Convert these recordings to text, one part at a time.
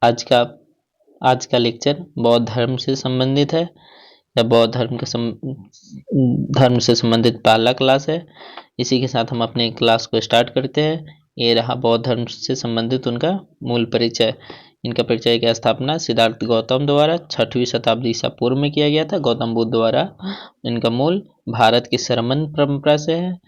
आज का लेक्चर बौद्ध धर्म से संबंधित है या बौद्ध धर्म से संबंधित पहला क्लास है। इसी के साथ हम अपने क्लास को स्टार्ट करते हैं। ये रहा बौद्ध धर्म से संबंधित उनका मूल परिचय। इनका परिचय की स्थापना सिद्धार्थ गौतम द्वारा 6वीं शताब्दी ईसा पूर्व में किया गया था, गौतम बुद्ध द्वारा। इनका मूल भारत की श्रमण परंपरा से है।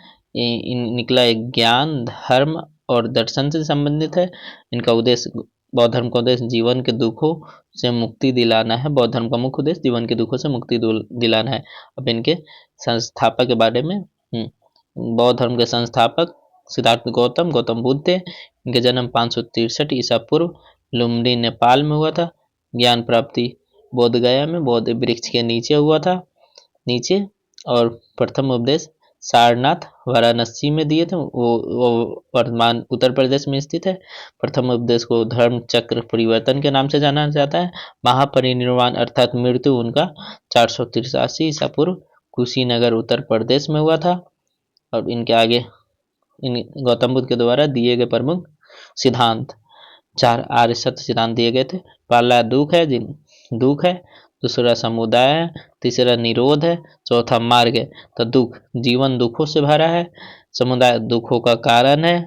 निकला एक ज्ञान, धर्म और दर्शन से संबंधित है। इनका उद्देश्य, बौद्ध धर्म का उद्देश्य जीवन के दुखों से मुक्ति दिलाना है। बौद्ध धर्म का मुख्य उद्देश्य जीवन के दुखों से मुक्ति दिलाना है। अब इनके संस्थापक के बारे में, बौद्ध धर्म के संस्थापक सिद्धार्थ गौतम बुद्ध थे। इनके जन्म 563 ईसा पूर्व लुम्बिनी नेपाल में हुआ था। ज्ञान प्राप्ति बोध गया में बोध वृक्ष के नीचे हुआ था। और प्रथम उपदेश सारनाथ वाराणसी में दिए थे। वो वर्तमान उत्तर प्रदेश में स्थित है। प्रथम उपदेश को धर्म चक्र परिवर्तन के नाम से जाना जाता है। महापरिनिर्वाण अर्थात मृत्यु उनका 483 ईसा पूर्व कुशीनगर उत्तर प्रदेश में हुआ था। और इनके आगे गौतम बुद्ध के द्वारा दिए गए प्रमुख सिद्धांत 4 आर्य सत्य सिद्धांत दिए गए थे। पहला दुख है, दूसरा समुदाय है, तीसरा निरोध है, चौथा मार्ग है। तो दुख, जीवन दुखों से भरा है। समुदाय दुखों का कारण है।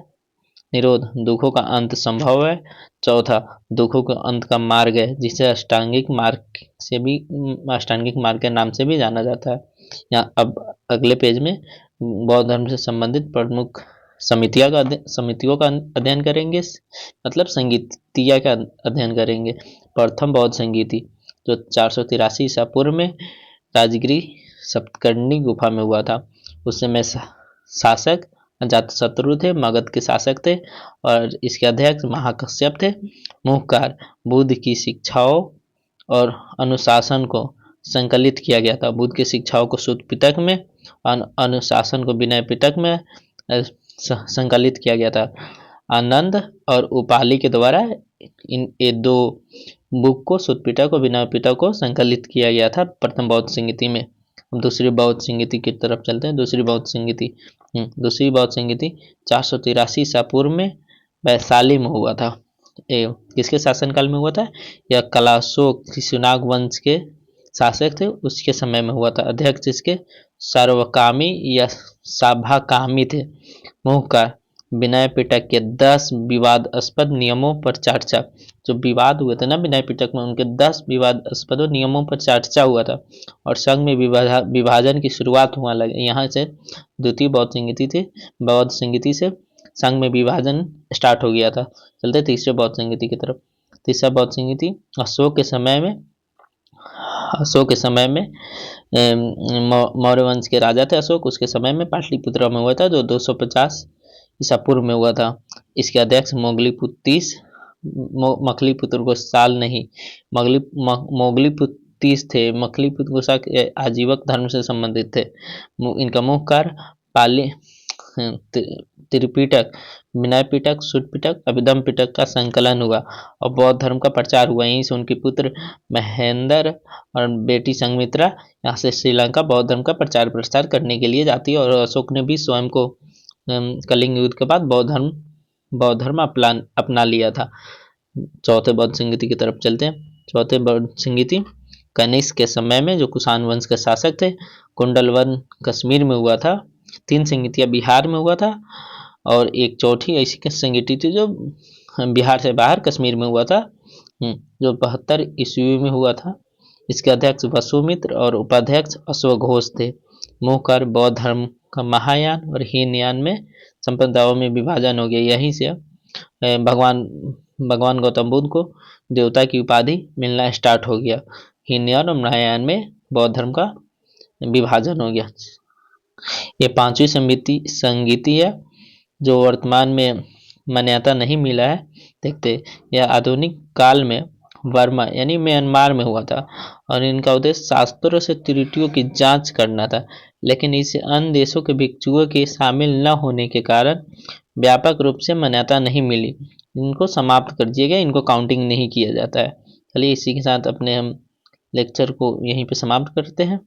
निरोध, दुखों का अंत संभव है। चौथा, दुखों के अंत का मार्ग है, जिसे अष्टांगिक मार्ग के नाम से भी जाना जाता है। यहाँ अब अगले पेज में बौद्ध धर्म से संबंधित प्रमुख समितियों का अध्ययन करेंगे, मतलब संगीतिया का अध्ययन करेंगे। प्रथम बौद्ध संगीति जो 483 ईसा पूर्व में राजगिरी सप्तकर्णी गुफा में हुआ था। उस समय शासक अजातशत्रु थे, मगध के शासक थे। और इसके अध्यक्ष महाकश्यप थे। मुख्यकार बुद्ध की शिक्षाओं और अनुशासन को संकलित किया गया था। बुद्ध की शिक्षाओं को सूत्र पिटक में, अनुशासन को विनय पिटक में संकलित किया गया था। आनंद और उपाली के द्वारा ये दो बुक को, सूत्र पिटक और विनय पिटक को संकलित किया गया था प्रथम बौद्ध संगीति में। हम दूसरी बौद्ध संगीति की तरफ चलते हैं। दूसरी बौद्ध संगीति 483 ईसा पूर्व में वैशाली में हुआ था। किसके शासनकाल में हुआ था? यह कलाशोक शिशुनाग वंश के शासक थे, उसके समय में हुआ था। अध्यक्ष इसके सर्वकामी या सभाकामी थे। मुख्यकार विनय पिटक के 10 विवादास्पद नियमों पर चर्चा, जो विवाद हुए थे ना विनय पिटक में, उनके 10 विवादास्पद नियमों पर चर्चा हुआ था। और संघ में विभाजन की शुरुआत हुआ लगे। यहाँ से द्वितीय बौद्ध संगीति थी। बौद्ध संगीति से संघ में विभाजन स्टार्ट हो गया था। चलते तीसरे बौद्ध संगीति की तरफ। तीसरा बौद्ध संगीति अशोक के समय में मौर्य वंश के राजा थे अशोक, उसके समय में पाटलिपुत्र में हुआ था, जो 250 ईसा पूर्व में हुआ था। इसके अध्यक्ष मखलीपुत्र को साल नहीं, मोगलीपुतीस थे। मखलीपुत्र आजीवक धर्म से संबंधित थे। इनका मुख्य कार्य पाली त्रिपिटक, विनय पिटक, सूत्र पिटक, अभिधम पिटक का संकलन हुआ और बौद्ध धर्म का प्रचार हुआ। यहीं से उनके पुत्र महेंद्र और बेटी संघमित्रा यहाँ से श्रीलंका बौद्ध धर्म का प्रचार प्रसार करने के लिए जाती है। और अशोक ने भी स्वयं को कलिंग युद्ध के बाद बौद्ध धर्म अपना लिया था। चौथे बौद्ध संगीति की तरफ चलते हैं। चौथे बौद्ध संगीति कनिष्क के समय में, जो कुषाण वंश के शासक थे। कुंडलवन कश्मीर में हुआ था। 3 संगीतियाँ बिहार में हुआ था और एक चौथी ऐसी संगीति थी जो बिहार से बाहर कश्मीर में हुआ था, जो 72 ईस्वी में हुआ था। इसके अध्यक्ष वसुमित्र और उपाध्यक्ष अश्वघोष थे। मुख्य कार्य बौद्ध धर्म का महायान और हीनयान में संप्रदायों में विभाजन हो गया। यहीं से भगवान गौतम बुद्ध को देवता की उपाधि मिलना स्टार्ट हो गया। हीनयान और महायान में बौद्ध धर्म का विभाजन हो गया। ये 5वीं संगीति है, जो वर्तमान में मान्यता नहीं मिला है। देखते, यह आधुनिक काल में बर्मा यानी म्यांमार में हुआ था और इनका उद्देश्य शास्त्रों से त्रुटियों की जांच करना था। लेकिन इसे अन्य देशों के भिक्षुओं के शामिल न होने के कारण व्यापक रूप से मान्यता नहीं मिली। इनको समाप्त कर दिया गया, इनको काउंटिंग नहीं किया जाता है। चलिए इसी के साथ अपने हम लेक्चर को यहीं पे समाप्त करते हैं।